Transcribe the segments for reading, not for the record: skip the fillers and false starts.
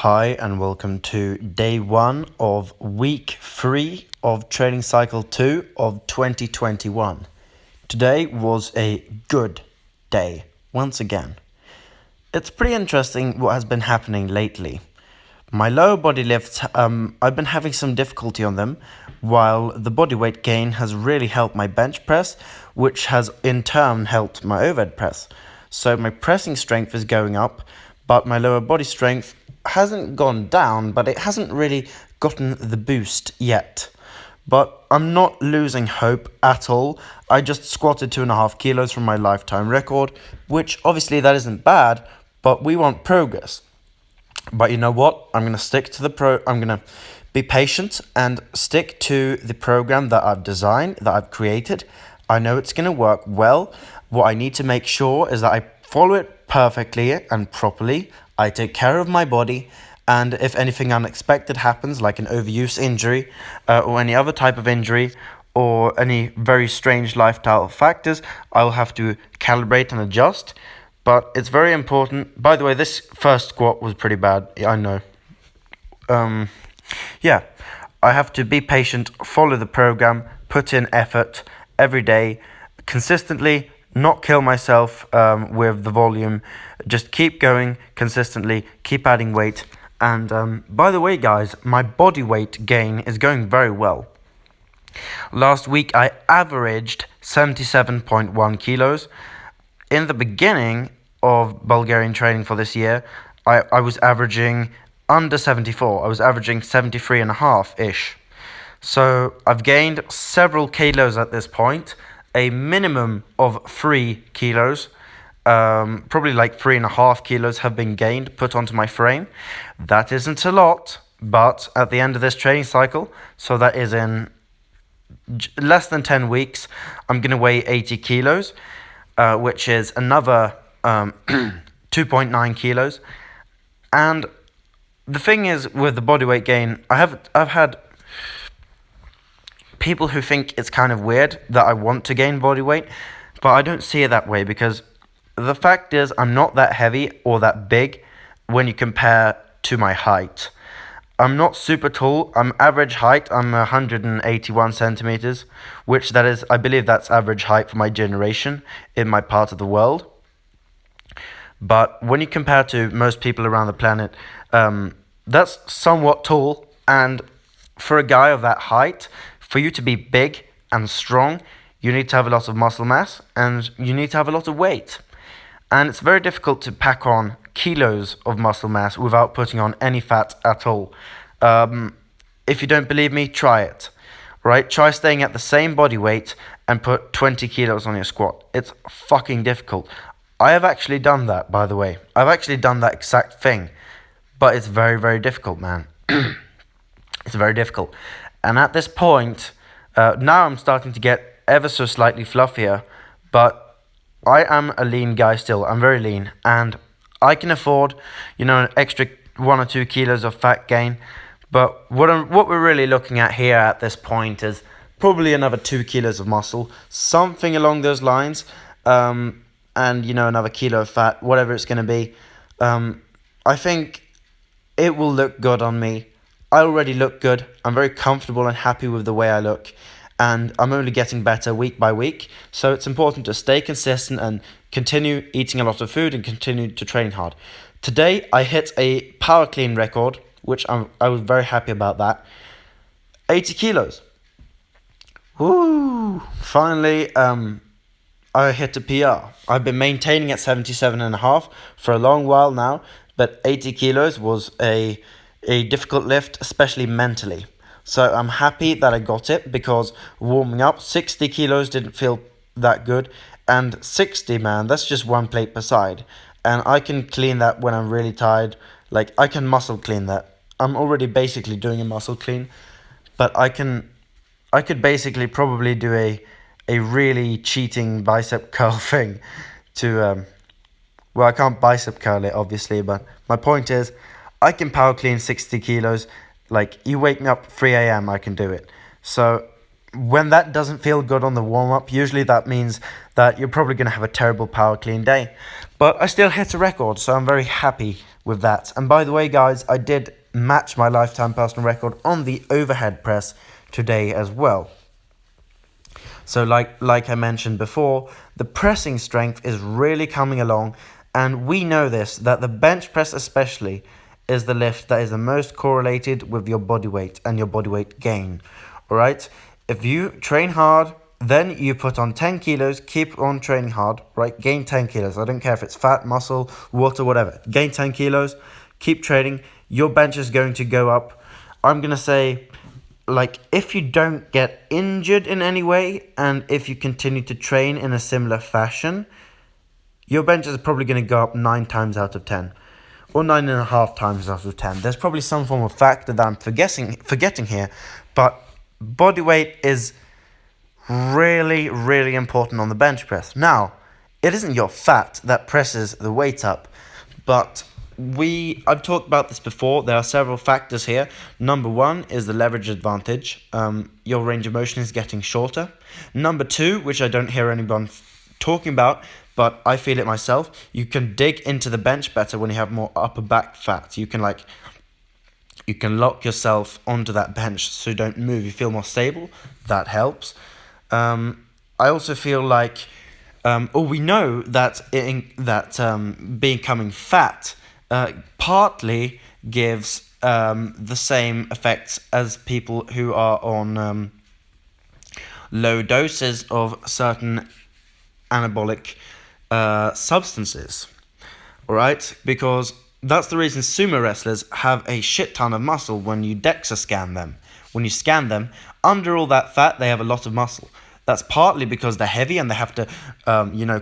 Hi and welcome to day 1 of week 3 of training cycle 2 of 2021. Today was a good day, once again. It's pretty interesting what has been happening lately. My lower body lifts, I've been having some difficulty on them, while the body weight gain has really helped my bench press, which has in turn helped my overhead press. So my pressing strength is going up, but my lower body strength hasn't gone down, but it hasn't really gotten the boost yet. But I'm not losing hope at all. I just squatted 2.5 kilos from my lifetime record, which obviously that isn't bad, but we want progress. But you know what? I'm going to stick to I'm going to be patient and stick to the program that I've designed, that I've created. I know it's going to work well. What I need to make sure is that I follow it perfectly and properly. I take care of my body, and if anything unexpected happens, like an overuse injury or any other type of injury or any very strange lifestyle factors, I'll have to calibrate and adjust. But it's very important. By the way, this first squat was pretty bad. I know. Yeah, I have to be patient, follow the program, put in effort every day, consistently, not kill myself with the volume. Just keep going consistently, keep adding weight. And by the way, guys, my body weight gain is going very well. Last week, I averaged 77.1 kilos. In the beginning of Bulgarian training for this year, I was averaging under 74. I was averaging 73.5-ish. So I've gained several kilos at this point, a minimum of 3 kilos. Probably like 3.5 kilos have been gained, put onto my frame. That isn't a lot, but at the end of this training cycle, so that is in less than 10 weeks, I'm going to weigh 80 kilos, which is another 2.9 kilos. And the thing is with the body weight gain, I've had people who think it's kind of weird that I want to gain body weight, but I don't see it that way, because the fact is I'm not that heavy or that big when you compare to my height. I'm not super tall. I'm average height. I'm 181 centimeters, which that is, I believe that's average height for my generation in my part of the world. But when you compare to most people around the planet, that's somewhat tall. And for a guy of that height, for you to be big and strong, you need to have a lot of muscle mass and you need to have a lot of weight. And it's very difficult to pack on kilos of muscle mass without putting on any fat at all. If you don't believe me, try it. Right? Try staying at the same body weight and put 20 kilos on your squat. It's fucking difficult. I have actually done that, by the way. I've actually done that exact thing. But it's very, very difficult, man. It's very difficult. And at this point, now I'm starting to get ever so slightly fluffier, but I am a lean guy still. I'm very lean, and I can afford, an extra 1 or 2 kilos of fat gain. But what we're really looking at here at this point is probably another 2 kilos of muscle, something along those lines, and another kilo of fat, whatever it's going to be. I think it will look good on me. I already look good. I'm very comfortable and happy with the way I look. And I'm only getting better week by week. So it's important to stay consistent and continue eating a lot of food and continue to train hard. Today, I hit a power clean record, which I was very happy about that. 80 kilos. Woo! Finally, I hit a PR. I've been maintaining at 77.5 for a long while now. But 80 kilos was a difficult lift, especially mentally. So I'm happy that I got it, because warming up, 60 kilos didn't feel that good. And 60, man, that's just 1 plate per side. And I can clean that when I'm really tired. Like, I can muscle clean that. I'm already basically doing a muscle clean. But I could basically probably do a really cheating bicep curl thing to, well, I can't bicep curl it, obviously. But my point is, I can power clean 60 kilos. Like, you wake me up 3 a.m., I can do it. So when that doesn't feel good on the warm-up, usually that means that you're probably going to have a terrible power clean day. But I still hit a record, so I'm very happy with that. And by the way, guys, I did match my lifetime personal record on the overhead press today as well. So like I mentioned before, the pressing strength is really coming along, and we know this, that the bench press especially is the lift that is the most correlated with your body weight and your body weight gain. Alright? If you train hard, then you put on 10 kilos, keep on training hard, right? Gain 10 kilos. I don't care if it's fat, muscle, water, whatever. Gain 10 kilos, keep training. Your bench is going to go up. I'm going to say, like, if you don't get injured in any way, and if you continue to train in a similar fashion, your bench is probably going to go up 9 times out of 10. Or 9.5 times out of 10. There's probably some form of factor that I'm forgetting here, but body weight is really, really important on the bench press. Now, it isn't your fat that presses the weight up, but I've talked about this before. There are several factors here. Number 1 is the leverage advantage. Your range of motion is getting shorter. Number 2, which I don't hear anyone talking about, but I feel it myself, you can dig into the bench better when you have more upper back fat. You can lock yourself onto that bench so you don't move. You feel more stable. That helps. I also feel like, we know that becoming fat partly gives the same effects as people who are on low doses of certain anabolic substances. Alright? Because that's the reason sumo wrestlers have a shit ton of muscle when you DEXA scan them. When you scan them, under all that fat, they have a lot of muscle. That's partly because they're heavy and they have to,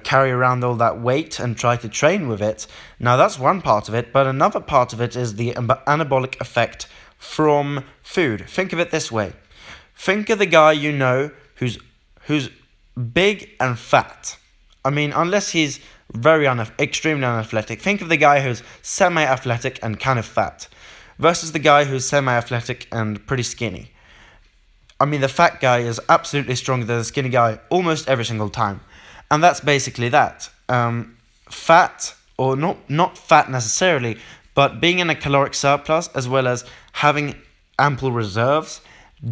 carry around all that weight and try to train with it. Now, that's one part of it, but another part of it is the anabolic effect from food. Think of it this way. Think of the guy you know who's big and fat. I mean, unless he's extremely unathletic. Think of the guy who's semi-athletic and kind of fat versus the guy who's semi-athletic and pretty skinny. I mean, the fat guy is absolutely stronger than the skinny guy almost every single time. And that's basically that. Fat, or not fat necessarily, but being in a caloric surplus as well as having ample reserves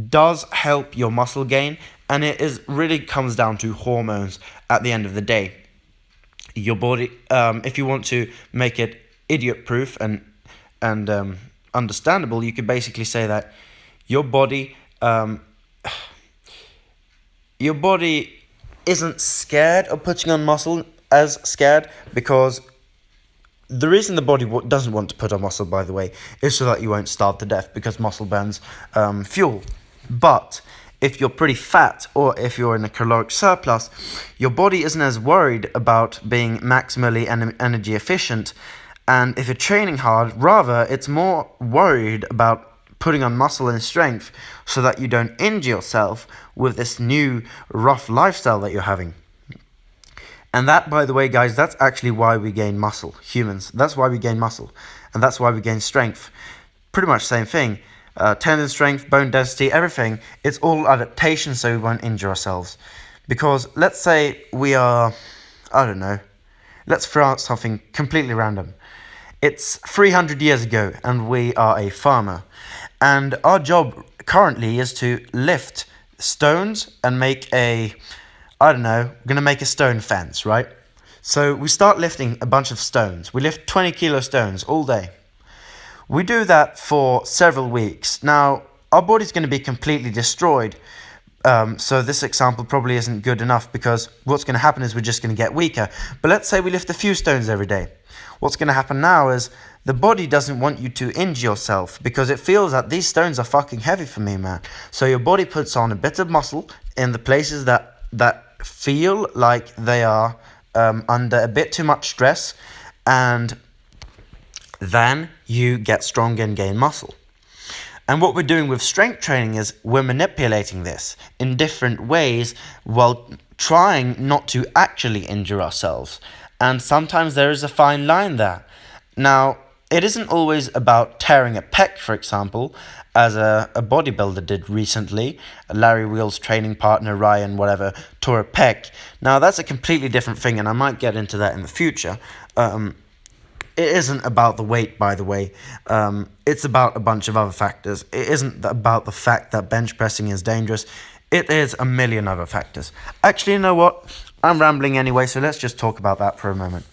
does help your muscle gain, and it really comes down to hormones at the end of the day. Your body, if you want to make it idiot-proof and understandable, you could basically say that your body isn't scared of putting on muscle as scared, because the reason the body doesn't want to put on muscle, by the way, is so that you won't starve to death, because muscle burns fuel. But if you're pretty fat, or if you're in a caloric surplus, your body isn't as worried about being maximally energy efficient. And if you're training hard, rather, it's more worried about putting on muscle and strength so that you don't injure yourself with this new rough lifestyle that you're having. And that, by the way, guys, that's actually why we gain muscle, humans. That's why we gain muscle, and that's why we gain strength. Pretty much same thing. Tendon strength, bone density, everything. It's all adaptation so we won't injure ourselves. Because let's say we are, I don't know, let's throw out something completely random. It's 300 years ago and we are a farmer. And our job currently is to lift stones and make we're going to make a stone fence, right? So we start lifting a bunch of stones. We lift 20 kilo stones all day. We do that for several weeks. Now, our body's going to be completely destroyed. So this example probably isn't good enough, because what's going to happen is we're just going to get weaker. But let's say we lift a few stones every day. What's going to happen now is the body doesn't want you to injure yourself, because it feels that these stones are fucking heavy for me, man. So your body puts on a bit of muscle in the places that feel like they are under a bit too much stress, and then you get stronger and gain muscle. And what we're doing with strength training is we're manipulating this in different ways while trying not to actually injure ourselves. And sometimes there is a fine line there. Now, it isn't always about tearing a pec, for example, as a bodybuilder did recently. Larry Wheel's training partner, Ryan, whatever, tore a pec. Now, that's a completely different thing, and I might get into that in the future. it isn't about the weight, by the way. It's about a bunch of other factors. It isn't about the fact that bench pressing is dangerous. It is a million other factors. Actually, you know what? I'm rambling anyway, so let's just talk about that for a moment.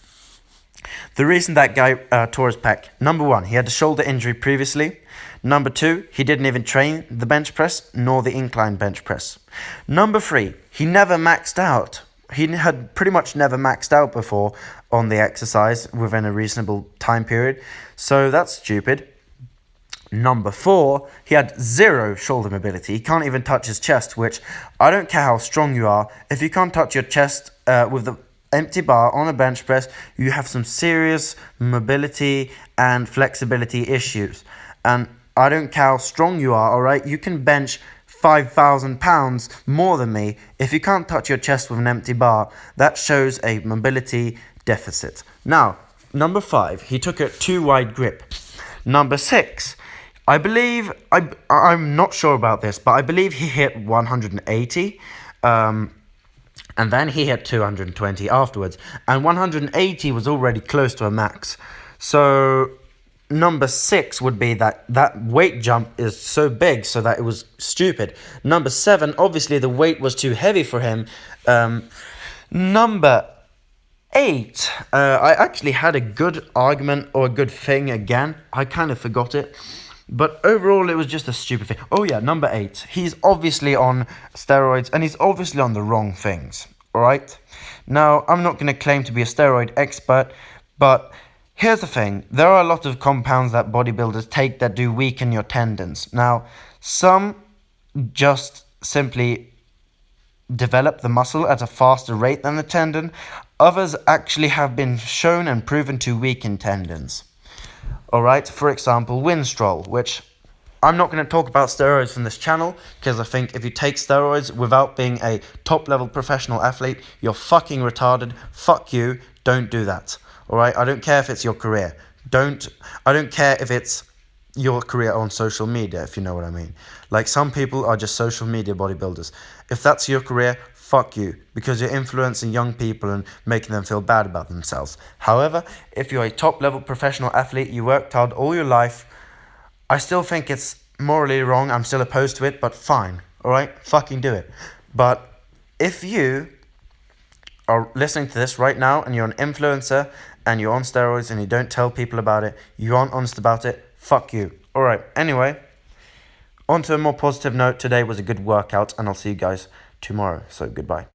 The reason that guy tore his pec, number one, he had a shoulder injury previously. Number two, he didn't even train the bench press nor the incline bench press. Number three, he never maxed out. He had pretty much never maxed out before on the exercise within a reasonable time period. So that's stupid. Number four, he had zero shoulder mobility. He can't even touch his chest, which I don't care how strong you are. If you can't touch your chest with the empty bar on a bench press, you have some serious mobility and flexibility issues. And I don't care how strong you are, all right? You can bench 5,000 pounds more than me. If you can't touch your chest with an empty bar, that shows a mobility deficit. Now, number five, he took a too wide grip. Number six, I believe, I'm not sure about this, but I believe he hit 180, and then he hit 220 afterwards, and 180 was already close to a max. So number six would be that weight jump is so big so that it was stupid. Number seven, obviously the weight was too heavy for him. Number eight, I actually had a good argument or a good thing again. I kind of forgot it. But overall, it was just a stupid thing. Oh yeah, number eight. He's obviously on steroids, and he's obviously on the wrong things. Alright? Now, I'm not going to claim to be a steroid expert, but here's the thing. There are a lot of compounds that bodybuilders take that do weaken your tendons. Now, some just simply develop the muscle at a faster rate than the tendon. Others actually have been shown and proven to weaken tendons. Alright, for example, Winstrol, which I'm not going to talk about steroids on this channel, because I think if you take steroids without being a top-level professional athlete, you're fucking retarded. Fuck you, don't do that. Alright, I don't care if it's your career. I don't care if it's your career on social media, if you know what I mean. Like, some people are just social media bodybuilders. If that's your career, fuck you, because you're influencing young people and making them feel bad about themselves. However, if you're a top-level professional athlete, you worked hard all your life, I still think it's morally wrong. I'm still opposed to it, but fine. Alright? Fucking do it. But if you are listening to this right now and you're an influencer and you're on steroids and you don't tell people about it, you aren't honest about it, fuck you. Alright, anyway, on to a more positive note. Today was a good workout, and I'll see you guys tomorrow. So goodbye.